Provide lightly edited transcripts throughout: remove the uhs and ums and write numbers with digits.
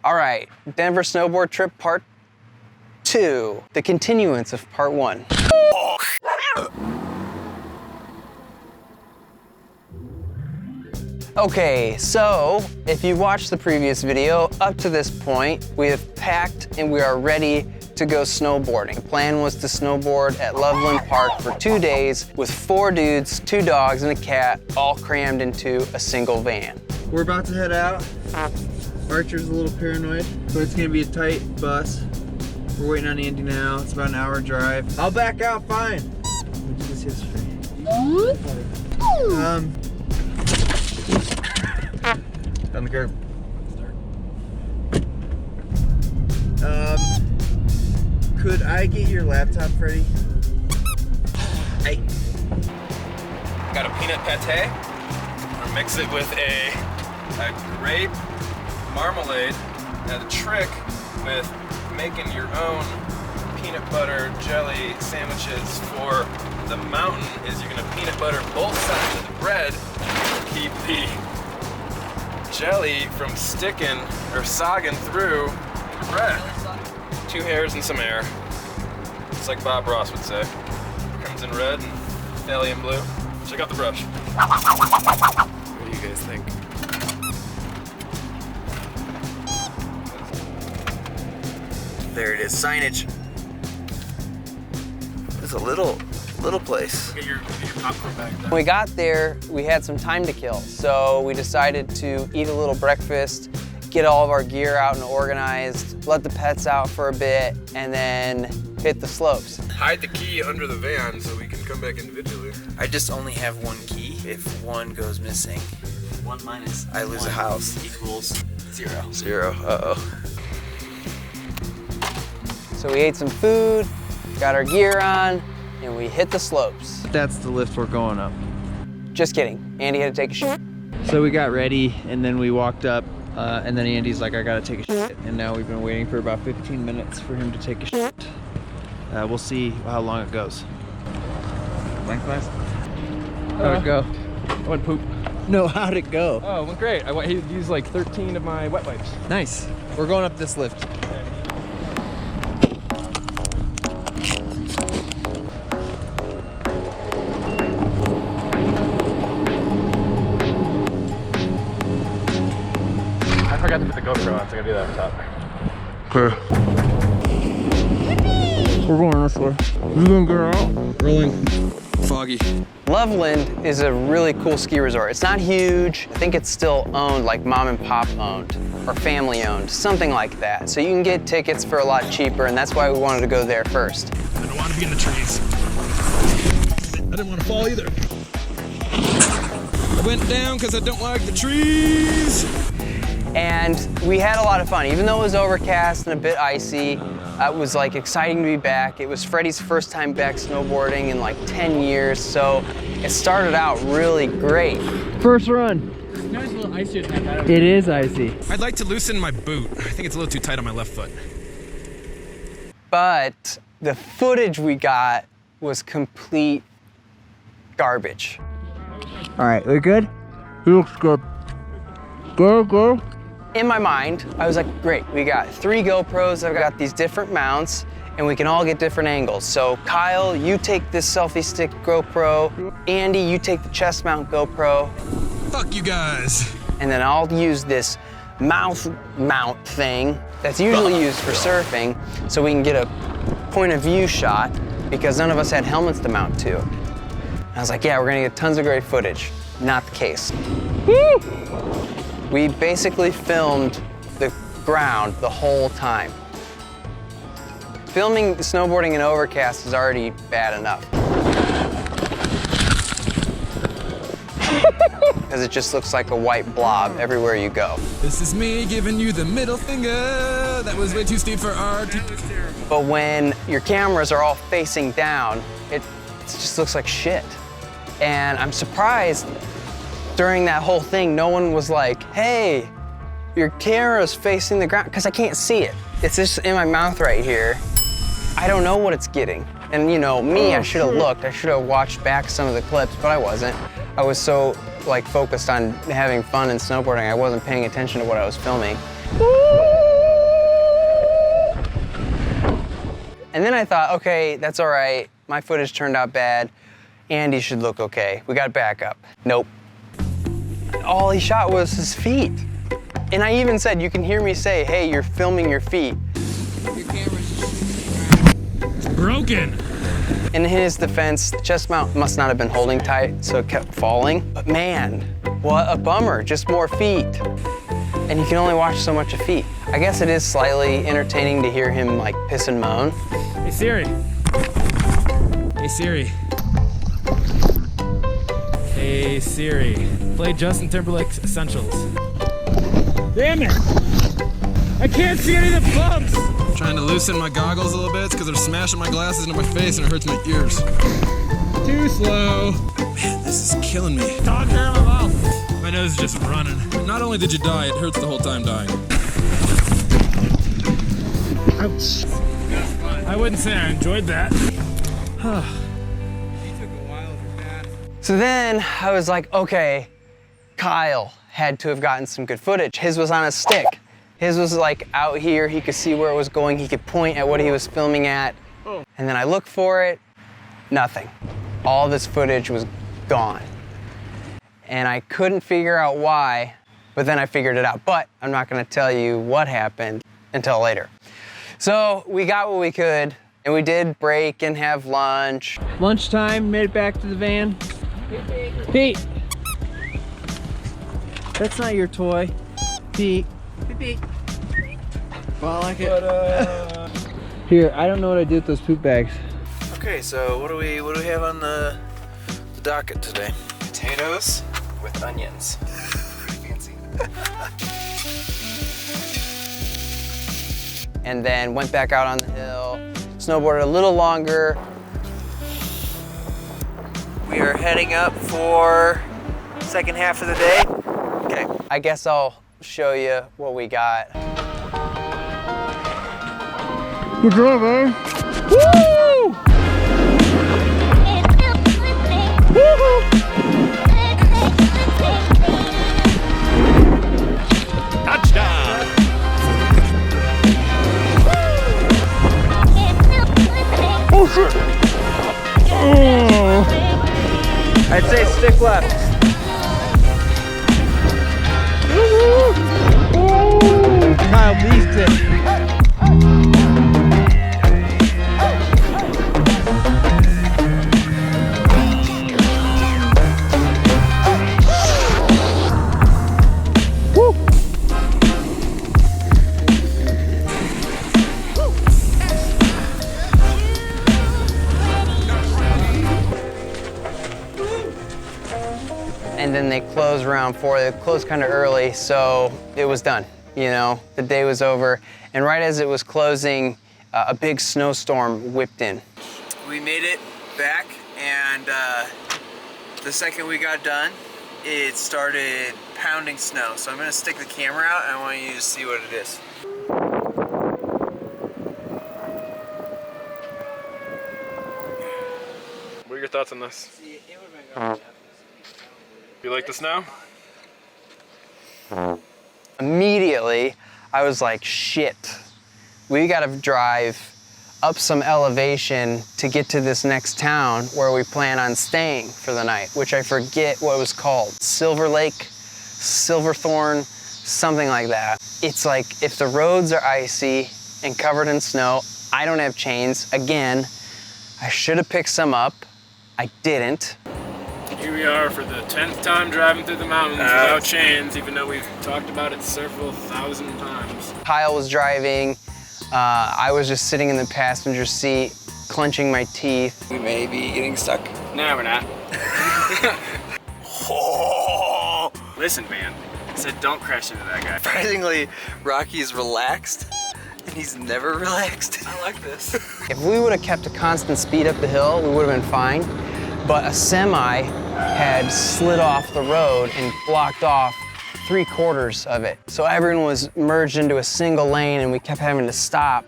All right, Denver snowboard trip part 2, the continuance of part 1. Okay, so if you watched the previous video, up to this point, we have packed and we are ready to go snowboarding. The plan was to snowboard at Loveland Park for 2 days with 4 dudes, 2 dogs, and a cat, all crammed into a single van. We're about to head out. Archer's a little paranoid, but it's gonna be a tight bus. We're waiting on Andy now. It's about an hour drive. I'll back out fine. We did this yesterday. Down the curb. Could I get your laptop, Freddie? Hey. Got a peanut pate. I'm gonna mix it with a grape marmalade. Now the trick with making your own peanut butter jelly sandwiches for the mountain is you're gonna peanut butter both sides of the bread to keep the jelly from sticking or sogging through the bread. 2 hairs and some air. It's like Bob Ross would say. Crimson red and thallium blue. Check out the brush. What do you guys think? There it is, signage. It's a little place. Get your popcorn bag there. When we got there, we had some time to kill, so we decided to eat a little breakfast, get all of our gear out and organized, let the pets out for a bit, and then hit the slopes. Hide the key under the van so we can come back individually. I just only have 1 key. If 1 goes missing, 1 minus I lose a house. equals 0. 0. Uh-oh. So we ate some food, got our gear on, and we hit the slopes. That's the lift we're going up. Just kidding, Andy had to take a shit. So we got ready and then we walked up and then Andy's like, I gotta take a shit. And now we've been waiting for about 15 minutes for him to take a shit. We'll see how long it goes. Blank glass? How'd it go? I went poop. No, how'd it go? Oh, it went great. He used like 13 of my wet wipes. Nice. We're going up this lift. I forgot to put the GoPro on, so I gotta do that on top. Okay. We're going this way. You gonna get out? Rolling. Foggy. Loveland is a really cool ski resort. It's not huge. I think it's still owned, like mom and pop owned, or family owned, something like that. So you can get tickets for a lot cheaper, and that's why we wanted to go there first. I don't want to be in the trees. I didn't want to fall either. I went down because I don't like the trees. And we had a lot of fun. Even though it was overcast and a bit icy, it was like exciting to be back. It was Freddie's first time back snowboarding in like 10 years, so it started out really great. First run. No, it's a little icier than that. It is icy. I'd like to loosen my boot. I think it's a little too tight on my left foot. But the footage we got was complete garbage. All right, we good? He looks good. Go. In my mind, I was like, great, we got 3 GoPros, I've got these different mounts, and we can all get different angles. So Kyle, you take this selfie stick GoPro. Andy, you take the chest mount GoPro. Fuck you guys. And then I'll use this mouth mount thing that's usually used for surfing, so we can get a point of view shot, because none of us had helmets to mount to. I was like, yeah, we're gonna get tons of great footage. Not the case. Woo! We basically filmed the ground the whole time. Filming snowboarding in overcast is already bad enough. Because it just looks like a white blob everywhere you go. This is me giving you the middle finger. That was way too steep for art. But when your cameras are all facing down, it just looks like shit. And I'm surprised during that whole thing, no one was like, hey, your camera's facing the ground, because I can't see it. It's just in my mouth right here. I don't know what it's getting. And you know, me, I should have looked. I should have watched back some of the clips, but I wasn't. I was so focused on having fun and snowboarding, I wasn't paying attention to what I was filming. And then I thought, okay, that's all right. My footage turned out bad. Andy should look okay. We got backup. Nope. All he shot was his feet. And I even said, you can hear me say, hey, you're filming your feet. Your camera's It's broken. In his defense, the chest mount must not have been holding tight, so it kept falling. But man, what a bummer, just more feet. And you can only watch so much of feet. I guess it is slightly entertaining to hear him like piss and moan. Hey Siri. Hey Siri. Hey Siri. Play Justin Timberlake's Essentials. Damn it! I can't see any of the bumps! I'm trying to loosen my goggles a little bit because they're smashing my glasses into my face and it hurts my ears. Too slow. Man, this is killing me. Talk there in my mouth. My nose is just running. Not only did you die, it hurts the whole time dying. Ouch. I wouldn't say I enjoyed that. So then I was like, okay, Kyle had to have gotten some good footage. His was on a stick. His was like out here, he could see where it was going, he could point at what he was filming at. And then I looked for it, nothing. All this footage was gone. And I couldn't figure out why, but then I figured it out. But I'm not gonna tell you what happened until later. So we got what we could, and we did break and have lunch. Lunchtime, made it back to the van. Pete! That's not your toy. Pete. Pete. Well, I like it. Here, I don't know what I did with those poop bags. Okay, so what do we have on the docket today? Potatoes with onions. Pretty fancy. And then went back out on the hill, snowboarded a little longer. We are heading up for second half of the day. Okay. I guess I'll show you what we got. Good job, man. Woo! Touchdown! Oh, shit! Oh. I'd say stick left. Kyle beast it. And then they closed around 4. They closed kind of early, so it was done. You know, the day was over. And right as it was closing, a big snowstorm whipped in. We made it back, and the second we got done, it started pounding snow. So I'm gonna stick the camera out, and I want you to see what it is. What are your thoughts on this? You like the snow? Immediately, I was like, shit. We gotta drive up some elevation to get to this next town where we plan on staying for the night, which I forget what it was called. Silver Lake, Silverthorn, something like that. It's like, if the roads are icy and covered in snow, I don't have chains. Again, I should have picked some up. I didn't. Here we are for the 10th time driving through the mountains without chains, even though we've talked about it several thousand times. Kyle was driving. I was just sitting in the passenger seat, clenching my teeth. We may be getting stuck. Nah, we're not. Oh! Listen, man. I said don't crash into that guy. Surprisingly, Rocky's relaxed, and he's never relaxed. I like this. If we would have kept a constant speed up the hill, we would have been fine. But a semi had slid off the road and blocked off 3/4 of it. So everyone was merged into a single lane, and we kept having to stop,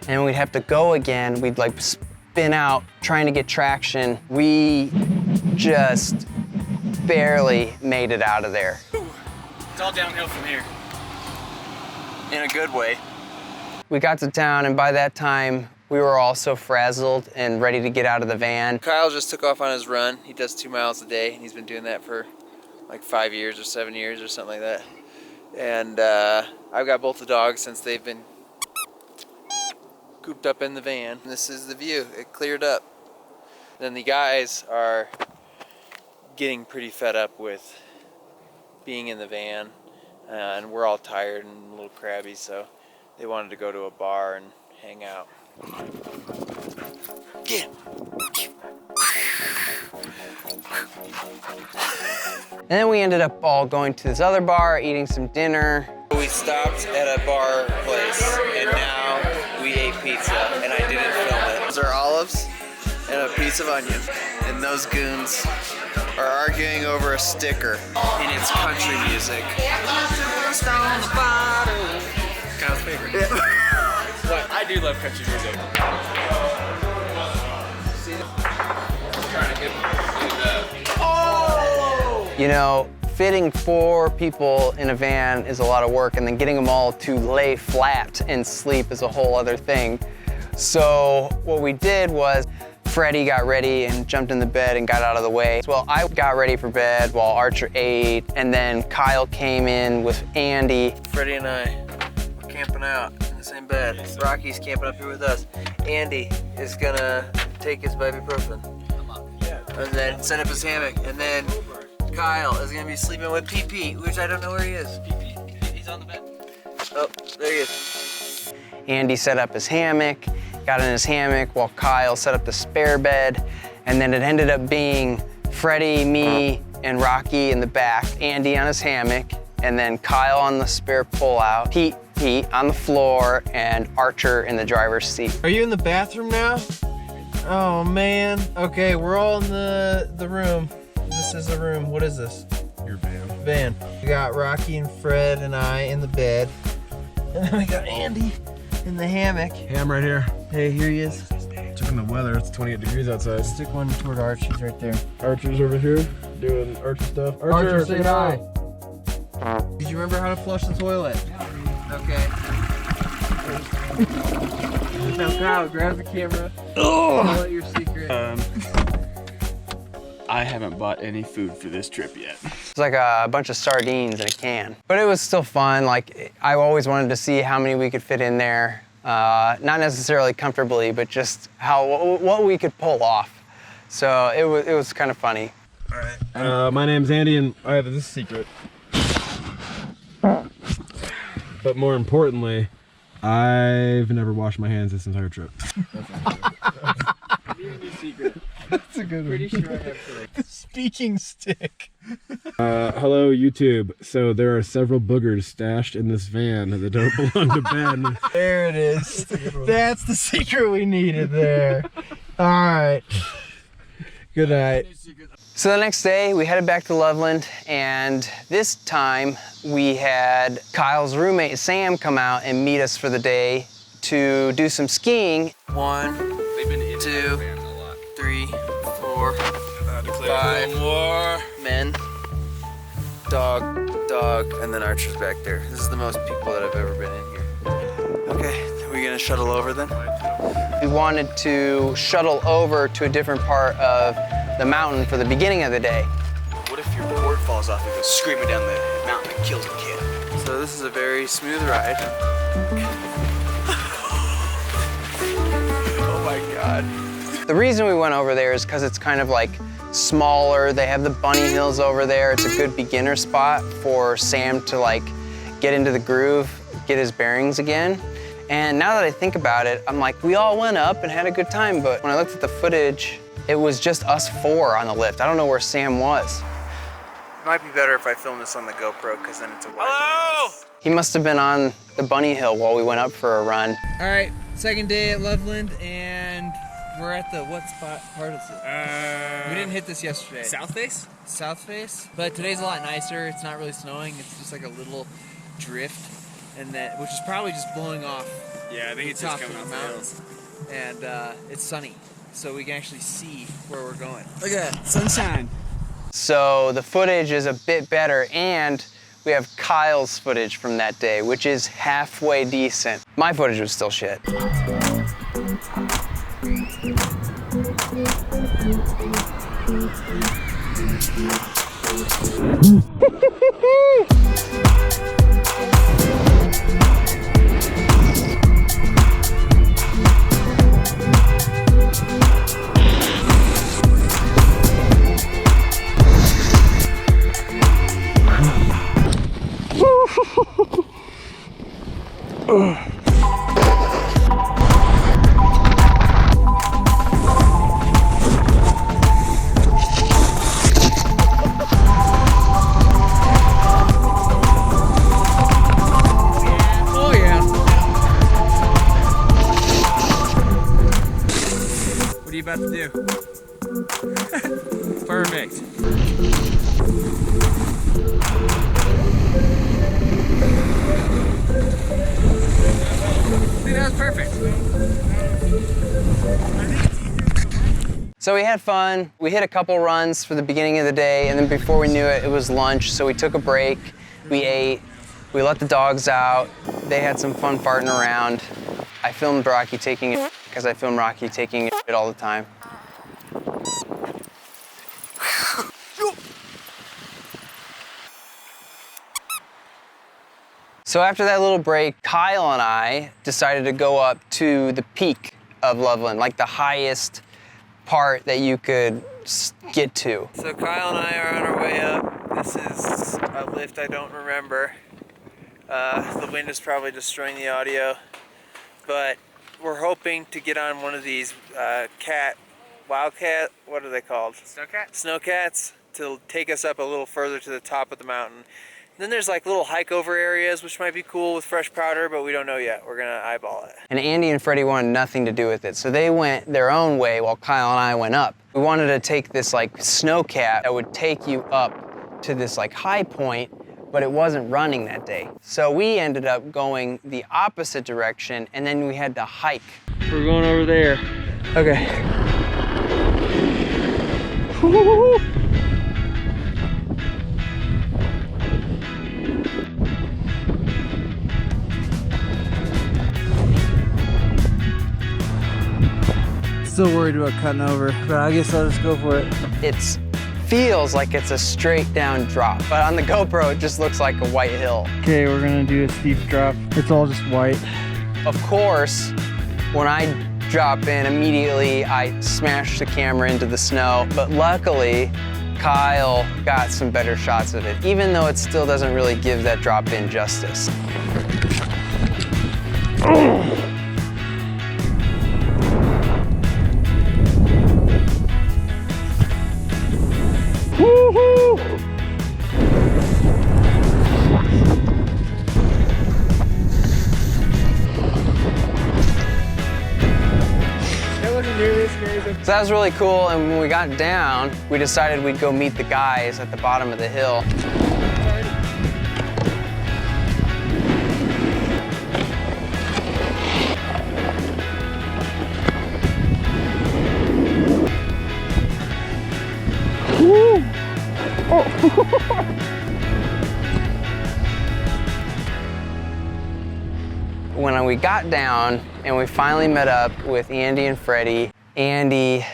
and we'd have to go again. We'd like spin out trying to get traction. We just barely made it out of there. It's all downhill from here. In a good way. We got to town, and by that time, We were all so frazzled and ready to get out of the van. Kyle just took off on his run. He does 2 miles a day, and he's been doing that for like 5 years or 7 years or something like that. And I've got both the dogs since they've been cooped up in the van. And this is the view. It cleared up. Then the guys are getting pretty fed up with being in the van, and we're all tired and a little crabby, so they wanted to go to a bar and hang out. Yeah. And then we ended up all going to this other bar, eating some dinner. We stopped at a bar place, and now we ate pizza, and I didn't film it. Those are olives and a piece of onion, and those goons are arguing over a sticker, and it's country music. Kyle's favorite. What? I do love country music. You know, fitting 4 people in a van is a lot of work, and then getting them all to lay flat and sleep is a whole other thing. So what we did was Freddie got ready and jumped in the bed and got out of the way. Well, I got ready for bed while Archer ate, and then Kyle came in with Andy. Freddie and I are camping out in the same bed. Rocky's camping up here with us. Andy is gonna take his ibuprofen and then set up his hammock, and then Kyle is gonna be sleeping with PP, which I don't know where he is. He's on the bed. Oh, there he is. Andy set up his hammock, got in his hammock while Kyle set up the spare bed, and then it ended up being Freddie, me, and Rocky in the back, Andy on his hammock, and then Kyle on the spare pullout, Pete on the floor, and Archer in the driver's seat. Are you in the bathroom now? Oh man. Okay, we're all in the room. This is the room. What is this? Your van. Van. We got Rocky and Fred and I in the bed. And then we got Andy in the hammock. Hey, I'm right here. Hey, here he is. Checking the weather. It's 28 degrees outside. Stick one toward Arch. He's right there. Archer's over here doing Archer stuff. Archer, say hi. Did you remember how to flush the toilet? Okay. Now Kyle, grab the camera. Tell it your secret. I haven't bought any food for this trip yet. It's like a bunch of sardines in a can. But it was still fun. Like, I always wanted to see how many we could fit in there. Not necessarily comfortably, but just what we could pull off. So it was kind of funny. All right. My name's Andy, and I have this secret. But more importantly, I've never washed my hands this entire trip. That's a good one. Pretty sure I have the speaking stick. Hello, YouTube. So there are several boogers stashed in this van that don't belong to Ben. There it is. That's the secret we needed there. All right. Good night. So the next day, we headed back to Loveland, and this time we had Kyle's roommate, Sam, come out and meet us for the day to do some skiing. 1, 2, 3, 4, 5 more. men, dog, and then Archer's back there. This is the most people that have ever been in here. Okay, are we gonna shuttle over then? We wanted to shuttle over to a different part of the mountain for the beginning of the day. What if your board falls off and goes screaming down the mountain and kills a kid? So this is a very smooth ride. Oh my God. The reason we went over there is because it's kind of like smaller. They have the bunny hills over there. It's a good beginner spot for Sam to like get into the groove, get his bearings again. And now that I think about it, I'm like, we all went up and had a good time, but when I looked at the footage, it was just us 4 on the lift. I don't know where Sam was. It might be better if I film this on the GoPro, because then it's a wide. Hello! He must have been on the bunny hill while we went up for a run. All right, second day at Loveland, and we're at the what spot part of it? We didn't hit this yesterday. South face? South face, but today's a lot nicer. It's not really snowing. It's just like a little drift, and that which is probably just blowing off. Yeah, I think it's just top coming of off the the mountains, and it's sunny, so we can actually see where we're going. Look at that, sunshine. So the footage is a bit better, and we have Kyle's footage from that day, which is halfway decent. My footage was still shit. What are you about to do? Perfect. See, that was perfect. So we had fun. We hit a couple runs for the beginning of the day, and then before we knew it, it was lunch. So we took a break, we ate, we let the dogs out. They had some fun farting around. I filmed Rocky taking it because I film Rocky taking it all the time. So after that little break, Kyle and I decided to go up to the peak of Loveland, like the highest part that you could get to. So Kyle and I are on our way up. This is a lift I don't remember. The wind is probably destroying the audio, but we're hoping to get on one of these wildcat, what are they called? Snowcats, to take us up a little further to the top of the mountain. Then there's like little hike over areas, which might be cool with fresh powder, but we don't know yet. We're gonna eyeball it. And Andy and Freddie wanted nothing to do with it, so they went their own way while Kyle and I went up. We wanted to take this like snowcat that would take you up to this like high point, but it wasn't running that day. So we ended up going the opposite direction, and then we had to hike. We're going over there. Okay. Still worried about cutting over, but I guess I'll just go for it. It feels like it's a straight down drop, but on the GoPro it just looks like a white hill. Okay, we're gonna do a steep drop. It's all just white. Of course, when I drop in, immediately I smash the camera into the snow, but luckily Kyle got some better shots of it, even though it still doesn't really give that drop in justice. So that was really cool, and when we got down, we decided we'd go meet the guys at the bottom of the hill. When we got down and we finally met up with Andy and Freddie, Andy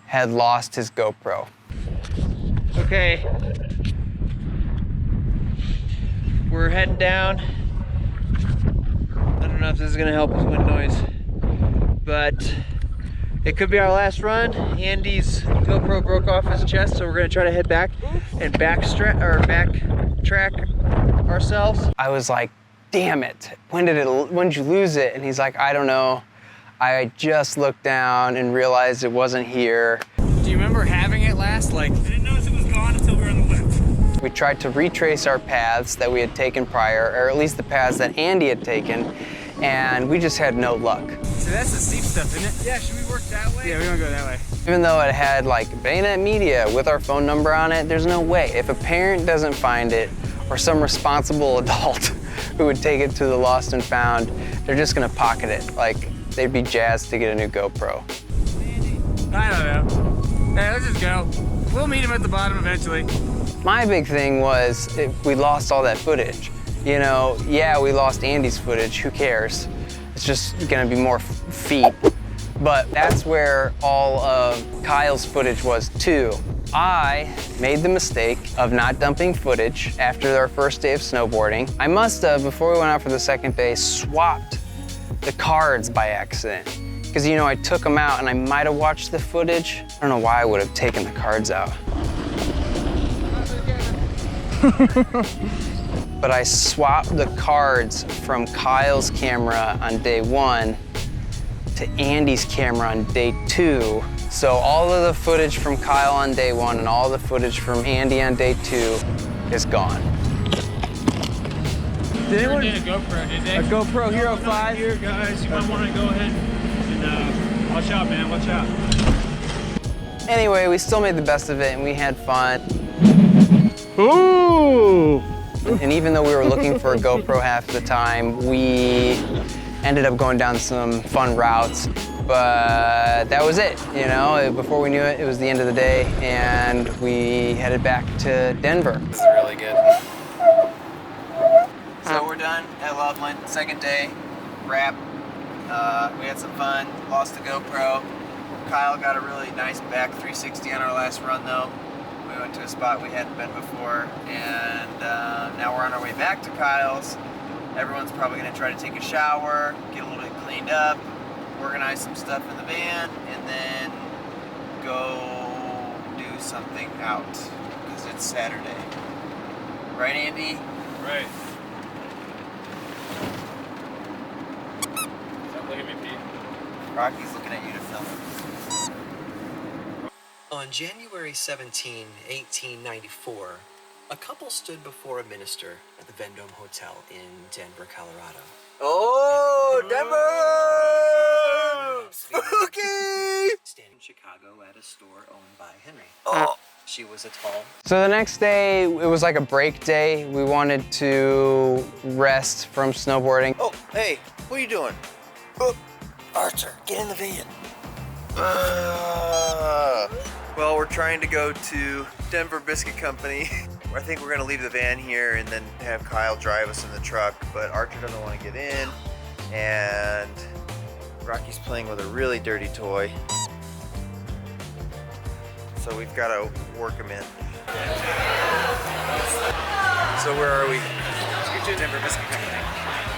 had lost his GoPro. Okay. We're heading down. I don't know if this is gonna help with wind noise, but it could be our last run. Andy's GoPro broke off his chest, so we're gonna try to head back and backtrack ourselves. I was like, damn it, when did you lose it? And he's like, I don't know. I just looked down and realized it wasn't here. Do you remember having it last? Like, I didn't notice it was gone until we were on the lift. We tried to retrace our paths that we had taken prior, or at least the paths that Andy had taken, and we just had no luck. So that's the steep stuff, isn't it? Yeah, should we work that way? Yeah, we're gonna go that way. Even though it had like Bayonet Media with our phone number on it, there's no way. If a parent doesn't find it, or some responsible adult who would take it to the lost and found, they're just gonna pocket it. Like, they'd be jazzed to get a new GoPro. I don't know. Hey, let's just go. We'll meet him at the bottom eventually. My big thing was we lost all that footage. You know, yeah, we lost Andy's footage, who cares? It's just gonna be more feet. But that's where all of Kyle's footage was too. I made the mistake of not dumping footage after our first day of snowboarding. I must have, before we went out for the second day, swapped the cards by accident. Because, you know, I took them out and I might have watched the footage. I don't know why I would have taken the cards out. But I swapped the cards from Kyle's camera on day 1 to Andy's camera on day 2. So all of the footage from Kyle on day 1 and all the footage from Andy on day 2 is gone. Did anyone get a GoPro, did they? A GoPro Hero 5? Here, guys, you might want to go ahead and watch out, man, watch out. Anyway, we still made the best of it and we had fun. Ooh! And even though we were looking for a GoPro half the time, we ended up going down some fun routes. But that was it, you know? Before we knew it, it was the end of the day and we headed back to Denver. This is really good. So we're done at Loveland, second day, wrap. We had some fun, lost the GoPro. Kyle got a really nice back 360 on our last run though. We went to a spot we hadn't been before, and now we're on our way back to Kyle's. Everyone's probably gonna try to take a shower, get a little bit cleaned up, organize some stuff in the van, and then go do something out, because it's Saturday. Right, Andy? Right. Stop looking at me, Pete. Rocky's looking at you to film it. On January 17, 1894, a couple stood before a minister at the Vendome Hotel in Denver, Colorado. Oh, Denver! Spooky! Standing in Chicago at a store owned by Henry. Oh. She was a tall. So the next day, it was like a break day. We wanted to rest from snowboarding. Oh, hey, what are you doing? Oh, Arthur, get in the van. Well, we're trying to go to Denver Biscuit Company. I think we're gonna leave the van here and then have Kyle drive us in the truck, but Archer doesn't want to get in, and Rocky's playing with a really dirty toy. So we've got to work him in. So where are we? Denver Biscuit Company.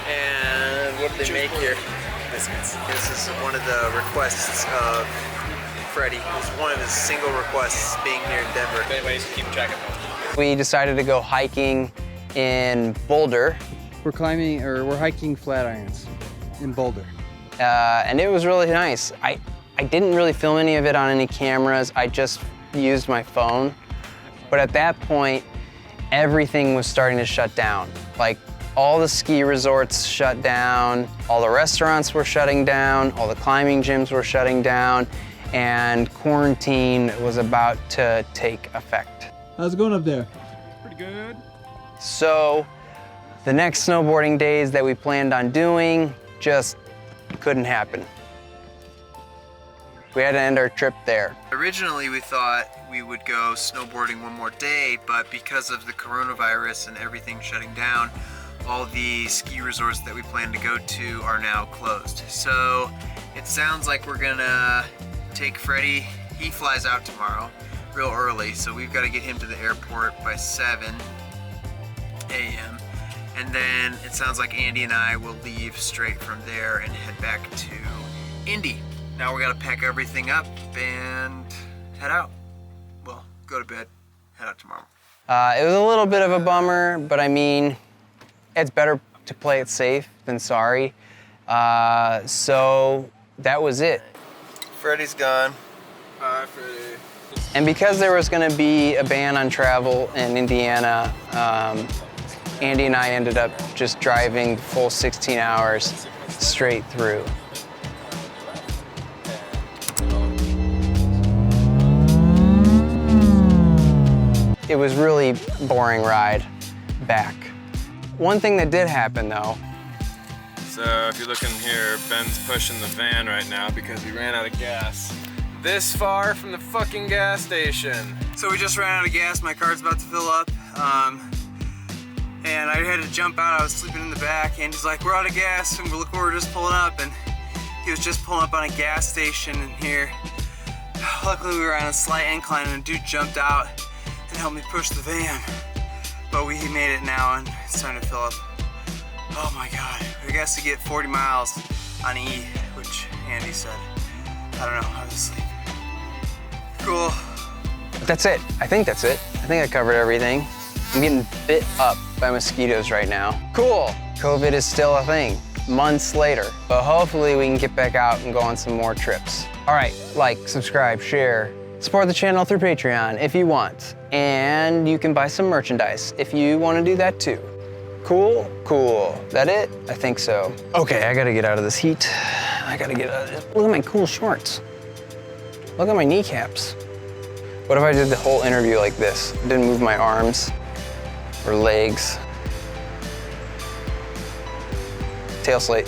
And what do they make here? Biscuits. This is one of the requests of Freddie. It's one of his single requests being here in Denver. If anybody's keeping track of them. We decided to go hiking in Boulder. We're hiking Flatirons in Boulder. And it was really nice. I didn't really film any of it on any cameras. I just used my phone. But at that point, everything was starting to shut down. Like all the ski resorts shut down, all the restaurants were shutting down, all the climbing gyms were shutting down, and quarantine was about to take effect. How's it going up there? Pretty good. So the next snowboarding days that we planned on doing just couldn't happen. We had to end our trip there. Originally, we thought we would go snowboarding one more day, but because of the coronavirus and everything shutting down, all the ski resorts that we planned to go to are now closed. So it sounds like we're gonna take Freddie. He flies out tomorrow real early, so we've got to get him to the airport by 7 a.m. And then it sounds like Andy and I will leave straight from there and head back to Indy. Now we gotta pack everything up and head out. Well, go to bed, head out tomorrow. It was a little bit of a bummer, but I mean, it's better to play it safe than sorry. So that was it. Freddie's gone. Hi, Freddie. And because there was gonna be a ban on travel in Indiana, Andy and I ended up just driving the full 16 hours straight through. It was really boring ride back. One thing that did happen though. So if you're looking here, Ben's pushing the van right now because we ran out of gas. This far from the fucking gas station. So we just ran out of gas, my car's about to fill up. And I had to jump out, I was sleeping in the back, and he's like, we're out of gas, and look where we're just pulling up. And He was just pulling up on a gas station in here. Luckily we were on a slight incline and a dude jumped out and helped me push the van. But we made it now and it's time to fill up. Oh my God, we got to get 40 miles on E, which Andy said. I don't know, I was asleep. Cool. That's it. I think that's it. I think I covered everything. I'm getting bit up by mosquitoes right now. Cool. COVID is still a thing, months later, but hopefully we can get back out and go on some more trips. All right, like, subscribe, share, support the channel through Patreon if you want, and you can buy some merchandise if you want to do that too. Cool, cool. That it? I think so. Okay, I gotta get out of this heat. I gotta get out of this. Look at my cool shorts. Look at my kneecaps. What if I did the whole interview like this? Didn't move my arms or legs. Tail slate.